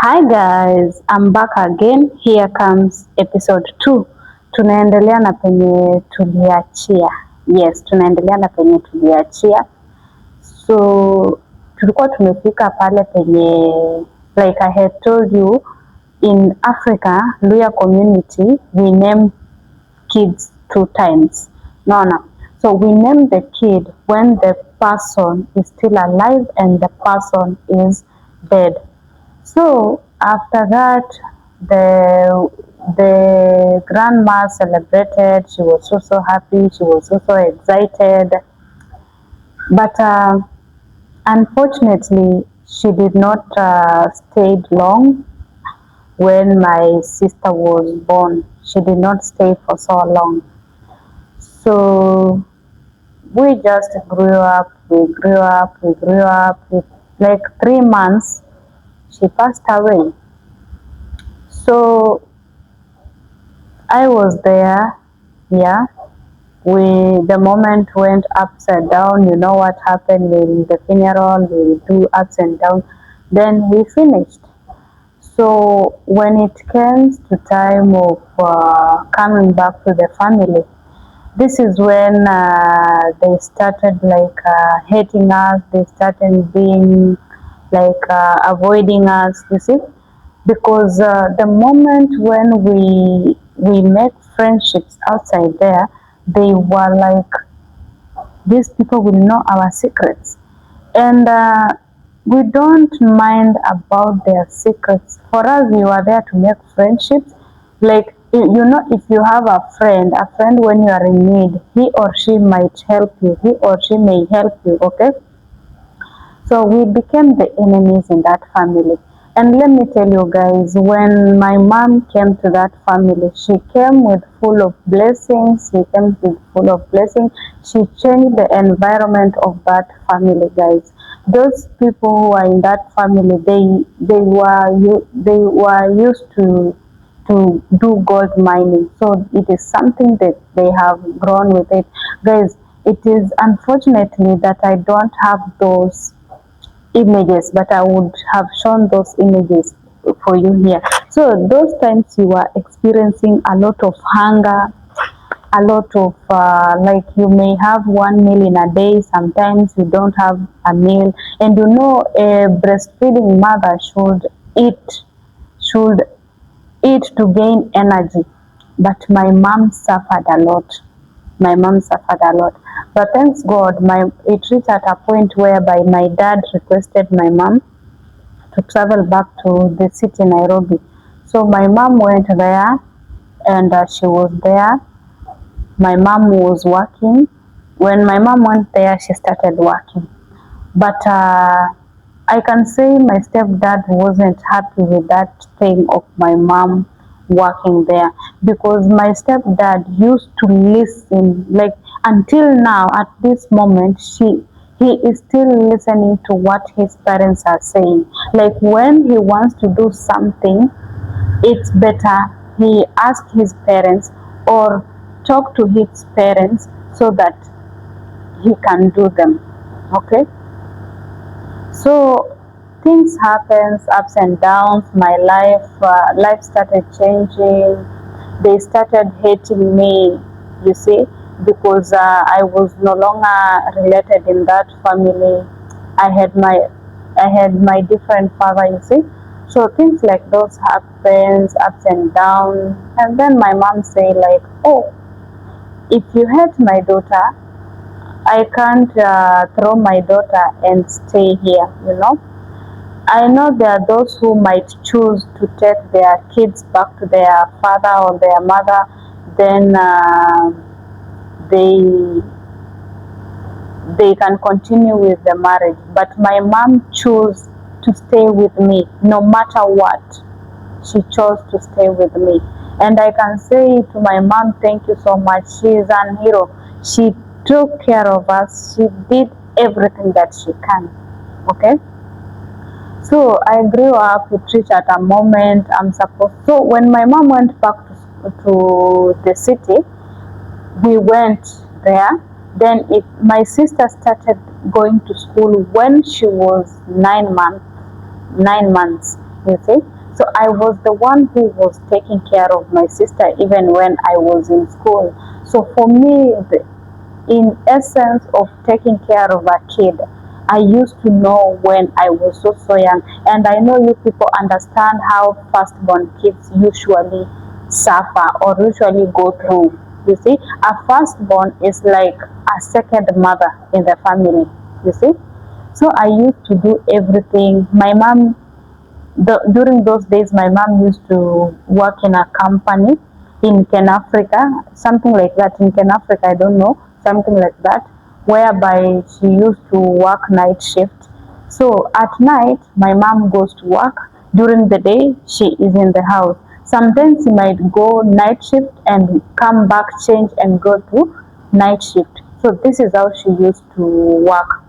Hi guys, I'm back again. Here comes episode 2. Tunaendelea na penye tuliachia. Yes, tunaendelea na penye tuliachia. So tulikuwa tumefika pale penye, like I had told you, in Africa, Luya community, we name kids 2 times. No, no. So we name the kid when the person is still alive and the person is dead. So after that, the grandma celebrated. She was so happy. She was so excited. But unfortunately, she did not stay long when my sister was born. She did not stay for so long. So we just grew up. We grew up. We grew up. Like 3 months, she passed away. So I was there, yeah. The moment went upside down. You know what happened in the funeral? We do ups and downs. Then we finished. So when it came to time of coming back to the family, this is when they started like hating us. They started being like avoiding us. You see, because the moment when we make friendships outside there, they were like, these people will know our secrets, and we don't mind about their secrets. For us, we were there to make friendships. Like, you know, if you have a friend when you are in need, he or she might help you, he or she may help you. Okay, so we became the enemies in that family. And let me tell you guys, when my mom came to that family, she came with full of blessings. She came with full of blessings. She changed the environment of that family, guys. Those people who are in that family, they were used to do gold mining. So it is something that they have grown with it. Guys, it is unfortunately that I don't have those images, but I would have shown those images for you here. So those times you are experiencing a lot of hunger, a lot of like you may have one meal in a day, sometimes you don't have a meal, and you know a breastfeeding mother should eat to gain energy, but my mom suffered a lot. My mom suffered a lot. But thanks God, it reached at a point whereby my dad requested my mom to travel back to the city, Nairobi. So my mom went there, and she was there. My mom was working. When my mom went there, she started working. But I can say my stepdad wasn't happy with that thing of my mom working there, because my stepdad used to listen, like until now at this moment he is still listening to what his parents are saying. Like when he wants to do something, it's better he ask his parents or talk to his parents so that he can do them. Okay, so things happens, ups and downs. My life started changing. They started hating me, you see, because I was no longer related in that family. I had my I had my different father, you see. So things like those happens, ups and downs. And then my mom say like, oh, if you hate my daughter, I can't throw my daughter and stay here, you know. I know there are those who might choose to take their kids back to their father or their mother, then they they can continue with the marriage. But my mom chose to stay with me no matter what. She chose to stay with me. And I can say to my mom, thank you so much. She is an hero. She took care of us. She did everything that she can. Okay? So I grew up, it reached at a moment I'm supposed. So when my mom went back to the city, we went there. Then my sister started going to school when she was 9 months. 9 months. you see. So I was the one who was taking care of my sister even when I was in school. So for me, in essence of taking care of a kid, I used to know when I was so young, and I know you people understand how firstborn kids usually suffer or usually go through. You see, a firstborn is like a second mother in the family. You see, so I used to do everything. My mom, during those days, my mom used to work in a company in Ken Africa, something like that. In Ken Africa, I don't know, something like that, whereby she used to work night shift. So at night, my mom goes to work. During the day, she is in the house. Sometimes she might go night shift and come back, change, and go to night shift. So this is how she used to work,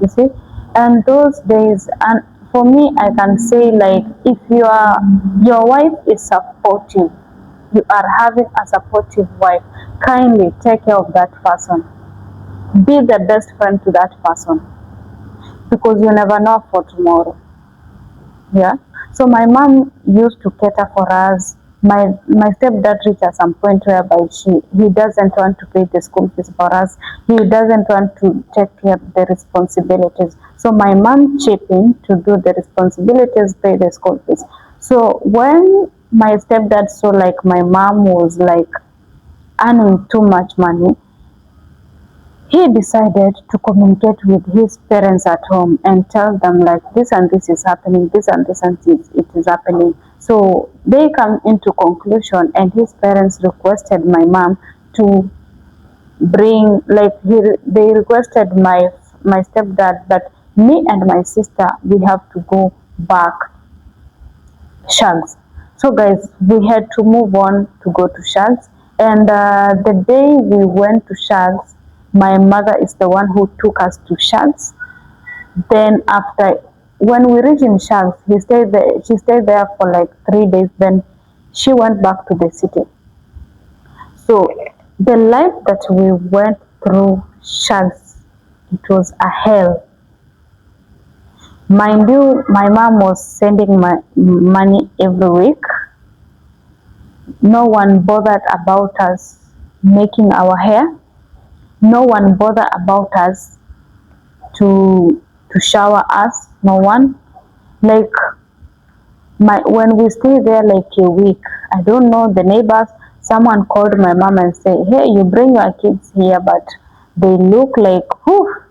you see. And those days, and for me, I can say, like, if your wife is supportive, you are having a supportive wife, kindly take care of that person, be the best friend to that person, because you never know for tomorrow. Yeah. So my mom used to cater for us. My stepdad reached at some point whereby he doesn't want to pay the school fees for us. He doesn't want to take care of the responsibilities. So my mom chipped in to do the responsibilities, pay the school fees. So when my stepdad saw like my mom was like earning too much money, he decided to communicate with his parents at home and tell them like this and this is happening, this and this and this it is happening. So they come into conclusion, and his parents requested my mom to bring, like, they requested my stepdad that me and my sister, we have to go back Shags. So guys, we had to move on to go to Shags, and the day we went to Shags, my mother is the one who took us to Shags. Then after, when we reached in Shags, she stayed there for like 3 days. Then she went back to the city. So the life that we went through Shags, it was a hell. Mind you, my mom was sending my money every week. No one bothered about us making our hair. No one bothered about us to shower us. No one. Like, when we stay there like a week, I don't know, the neighbors, someone called my mom and said, hey, you bring your kids here, but they look like, whew.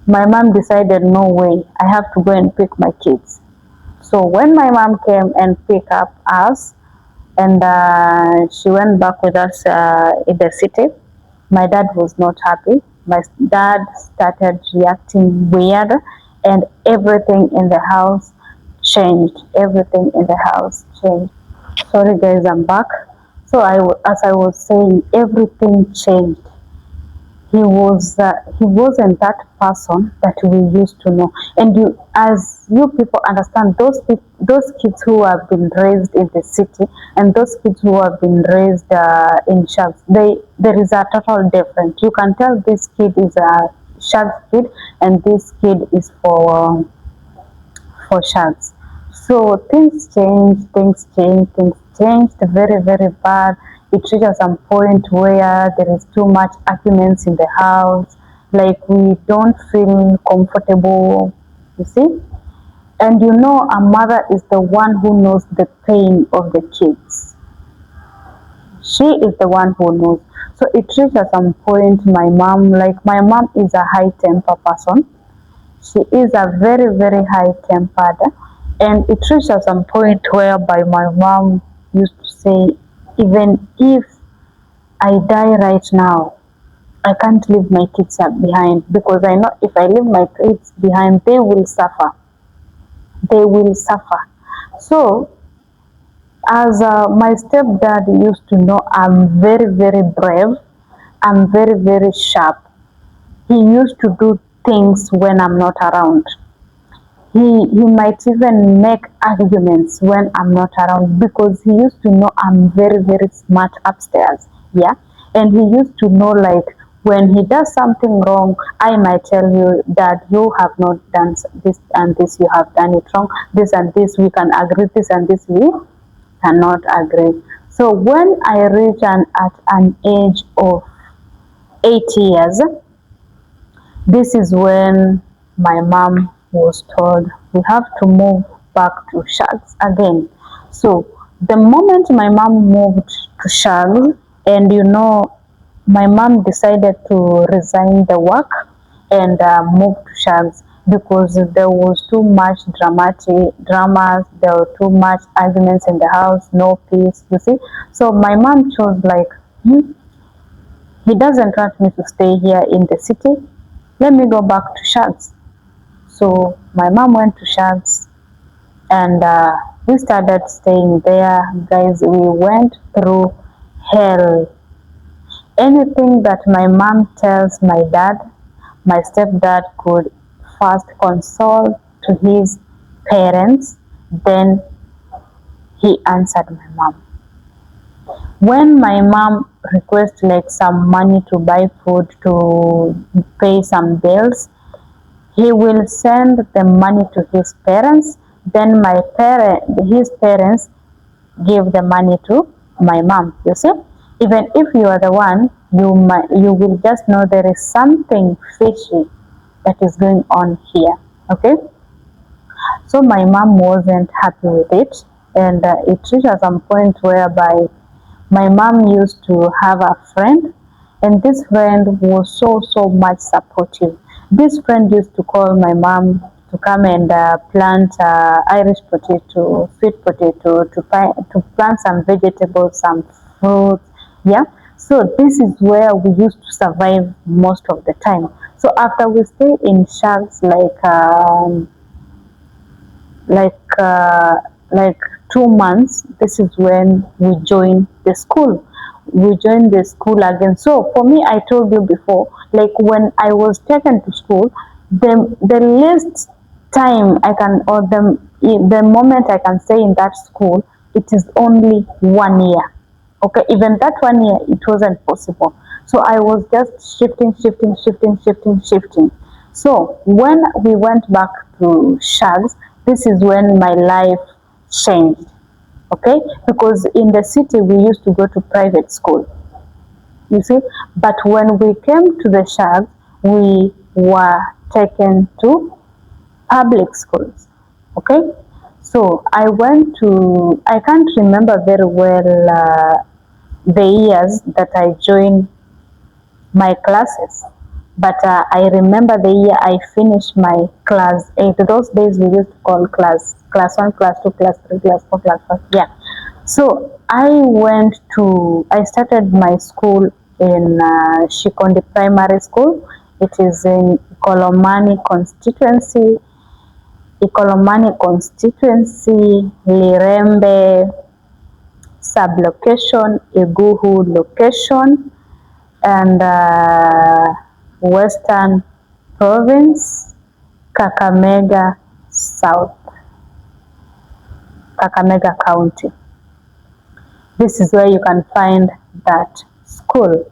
My mom decided, no way, I have to go and pick my kids. So when my mom came and picked up us, and she went back with us in the city, my dad was not happy. My dad started reacting weird, and everything in the house changed. Everything in the house changed. Sorry guys, I'm back. So as I was saying, everything changed. He wasn't that person that we used to know. And as you people understand, those kids who have been raised in the city and those kids who have been raised in Shags, there is a total difference. You can tell this kid is a Shags kid and this kid is for Shags. So things changed very, very bad. It reaches some point where there is too much arguments in the house, like we don't feel comfortable, you see. And you know, a mother is the one who knows the pain of the kids. She is the one who knows. So it reaches some point, my mom is a high temper person. She is a very, very high tempered, and it reached at some point whereby my mom used to say, even if I die right now, I can't leave my kids behind, because I know if I leave my kids behind, they will suffer. They will suffer. So, as my stepdad used to know, I'm very, very brave. I'm very, very sharp. He used to do things when I'm not around. He might even make arguments when I'm not around, because he used to know I'm very, very smart upstairs. Yeah. And he used to know, like, When he does something wrong, I might tell you that you have not done this and this, you have done it wrong, this and this, we can agree, this and this we cannot agree. So when I reach at an age of 8 years, this is when my mom was told we have to move back to Shags again. So the moment my mom moved to Shags, and my mom decided to resign the work and move to Shags because there was too much dramas, there were too much arguments in the house, no peace, you see. So my mom chose like, he doesn't want me to stay here in the city. Let me go back to Shags. So my mom went to Shags and we started staying there. Guys, we went through hell. Anything that my mom tells my dad, my stepdad could first console to his parents, then he answered my mom. When my mom requests like some money to buy food, to pay some bills, he will send the money to his parents, then his parents give the money to my mom. You see, even if you are the one, you will just know there is something fishy that is going on here. Okay, so my mom wasn't happy with it, and it reached at some point whereby my mom used to have a friend, and this friend was so much supportive. This friend used to call my mom to come and plant Irish potato, sweet potato, to plant some vegetables, some fruits. Yeah. So this is where we used to survive most of the time. So after we stay in Shags like uh, like 2 months, this is when we join the school. We joined the school again. So for me, I told you before, like when I was taken to school, the least time I can, or the moment I can stay in that school, it is only 1 year. Okay, even that 1 year, it wasn't possible. So I was just shifting. So when we went back to Shags, this is when my life changed. Okay, because in the city we used to go to private school, you see, but when we came to the Shags, we were taken to public schools. Okay, so I can't remember very well the years that I joined my classes, but I remember the year I finished my class 8. Those days we used to call class 1, class 2, class 3, class 4, class 5. Yeah. So I started my school in Shikondi Primary School. It is in Ikolomani constituency, Lirembe sublocation, Iguhu location, and Western Province, Kakamega South, Kakamega County. This is where you can find that school.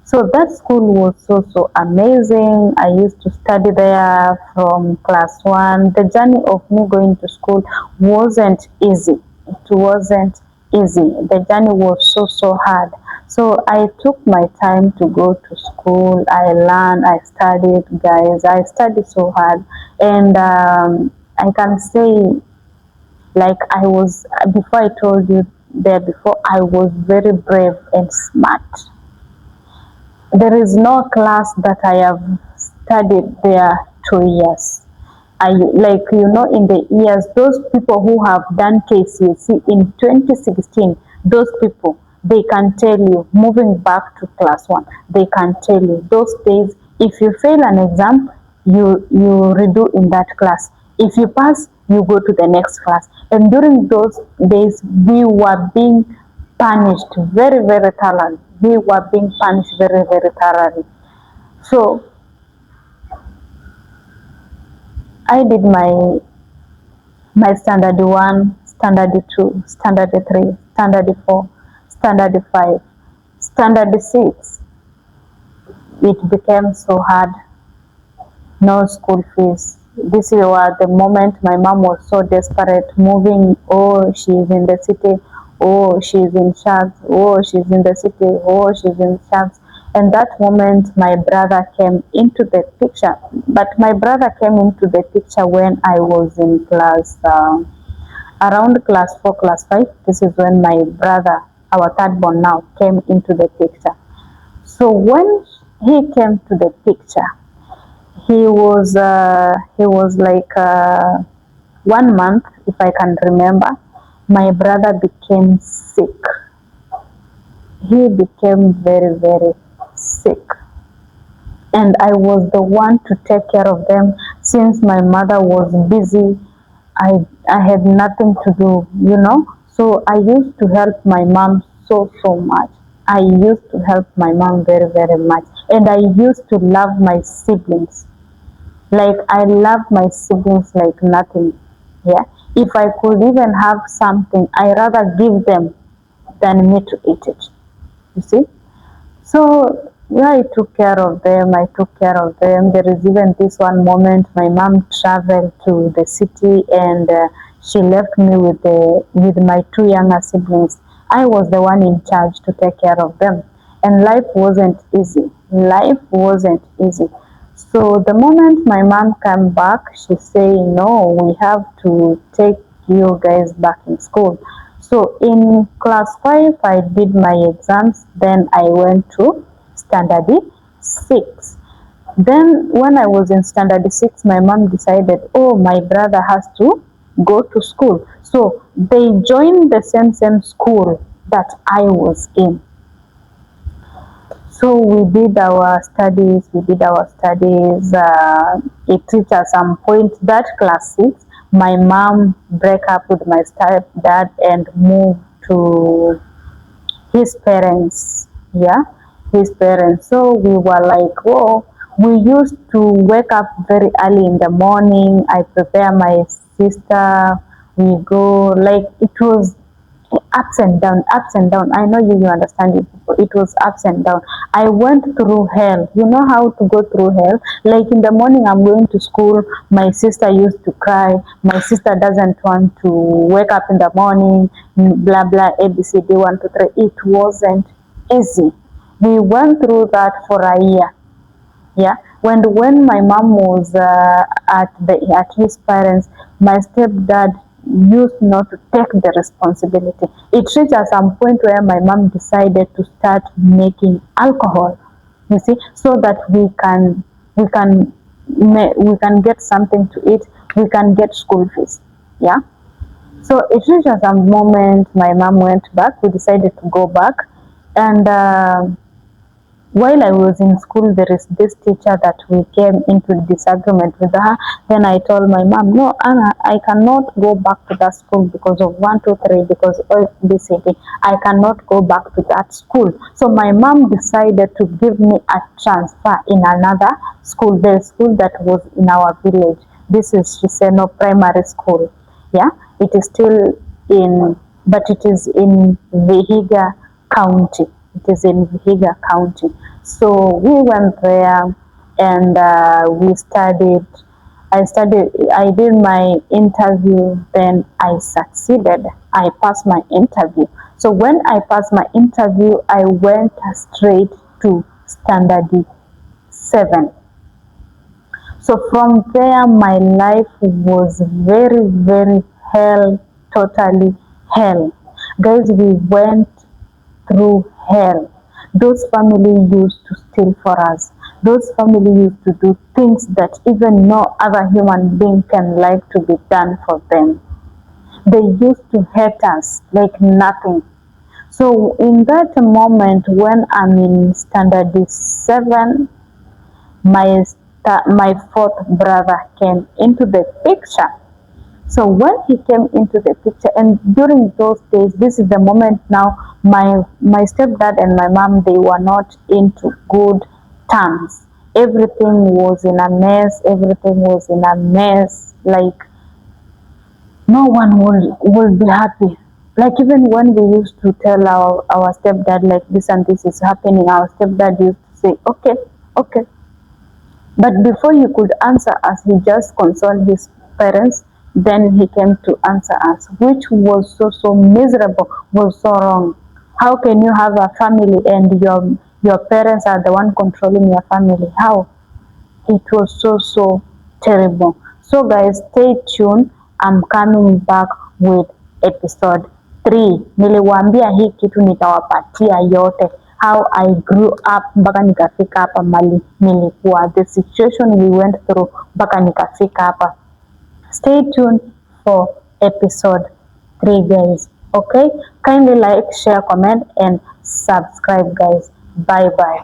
So that school was so amazing. I used to study there from class 1. The journey of me going to school wasn't easy. It wasn't easy. The journey was so hard. So I took my time to go to school. I learned, I studied, guys. I studied so hard. And I can say, like before I told you there before, I was very brave and smart. There is no class that I have studied there 2 years. In the years, those people who have done KCSE in 2016, those people, they can tell you, moving back to class 1, they can tell you, those days, if you fail an exam, you redo in that class. If you pass, you go to the next class. And during those days, we were being punished very thoroughly. We were being punished very thoroughly. So I did my standard 1, standard 2, standard 3, standard 4, standard 5, standard 6. it became so hard. No school fees. This was the moment my mom was so desperate, moving. Oh, she's in the city. Oh, she's in Sharks. Oh, she's in the city. Oh, she's in Sharks. And that moment, my brother came into the picture. But my brother came into the picture when I was in class, around class 4, class 5. This is when my brother, our third born now, came into the picture. So when he came to the picture, he was like 1 month, if I can remember. My brother became sick. He became very, very sick, and I was the one to take care of them since my mother was busy. I had nothing to do. So I used to help my mom so much. I used to help my mom very, very much, and I used to love my siblings. Like, I love my siblings like nothing. Yeah. If I could even have something, I rather give them than me to eat it. You see? So yeah, I took care of them. I took care of them. There is even this one moment my mom traveled to the city, and she left me with my two younger siblings. I was the one in charge to take care of them, and life wasn't easy. Life wasn't easy. So the moment my mom came back, she said, "No, we have to take you guys back in school." So in class 5, I did my exams. Then I went to standard 6. Then when I was in standard 6, my mom decided, oh, my brother has to go to school. So they joined the same school that I was in. So we did our studies. It reached at some point that class 6, my mom break up with my stepdad and moved to his parents. Yeah, his parents. So we were like, oh, we used to wake up very early in the morning. I prepare my sister. We go, like, it was ups and down, ups and down. I know you understand it. It was ups and down. I went through hell. You know how to go through hell? Like, in the morning, I'm going to school. My sister used to cry. My sister doesn't want to wake up in the morning. Blah blah. ABCD 1 2 3. It wasn't easy. We went through that for a year. Yeah. When my mom was at his parents, my stepdad used not to take the responsibility. It reached at some point where my mom decided to start making alcohol, you see, so that we can get something to eat, we can get school fees. Yeah. So it reached at some moment my mom went back. We decided to go back, and while I was in school, there is this teacher that we came into disagreement with her. Then I told my mom, no, Anna, I cannot go back to that school because of 1 2 3, because of this city. I cannot go back to that school. So my mom decided to give me a transfer in another school, the school that was in our village. This is Shiseno Primary School. Yeah, it is still but it is in Vihiga County. It is in Vihiga County. So we went there, and we studied. I did my interview, then I succeeded. I passed my interview. So when I passed my interview, I went straight to standard 7. So from there, my life was very, very hell, totally hell. Guys, we went through hell. Those family used to steal for us. Those family used to do things that even no other human being can like to be done for them. They used to hate us like nothing. So in that moment when I'm in standard 7, my fourth brother came into the picture. So when he came into the picture, and during those days, this is the moment now, my stepdad and my mom, they were not into good terms. Everything was in a mess. Everything was in a mess. Like, no one will be happy. Like, even when we used to tell our stepdad, like, this and this is happening, our stepdad used to say, okay, Okay. But before he could answer us, he just consoled his parents. Then he came to answer us, which was so miserable, was so wrong. How can you have a family and your parents are the one controlling your family? How? It was so terrible. So guys, stay tuned. I'm coming back with episode 3. Niliwaambia hii kitu nitawapatia yote, how I grew up mpaka nikafika hapa mali nilikuwa, the situation we went through mpaka nikafika hapa. Stay tuned for episode 3 guys. Okay, kindly like, share, comment and subscribe guys. Bye bye.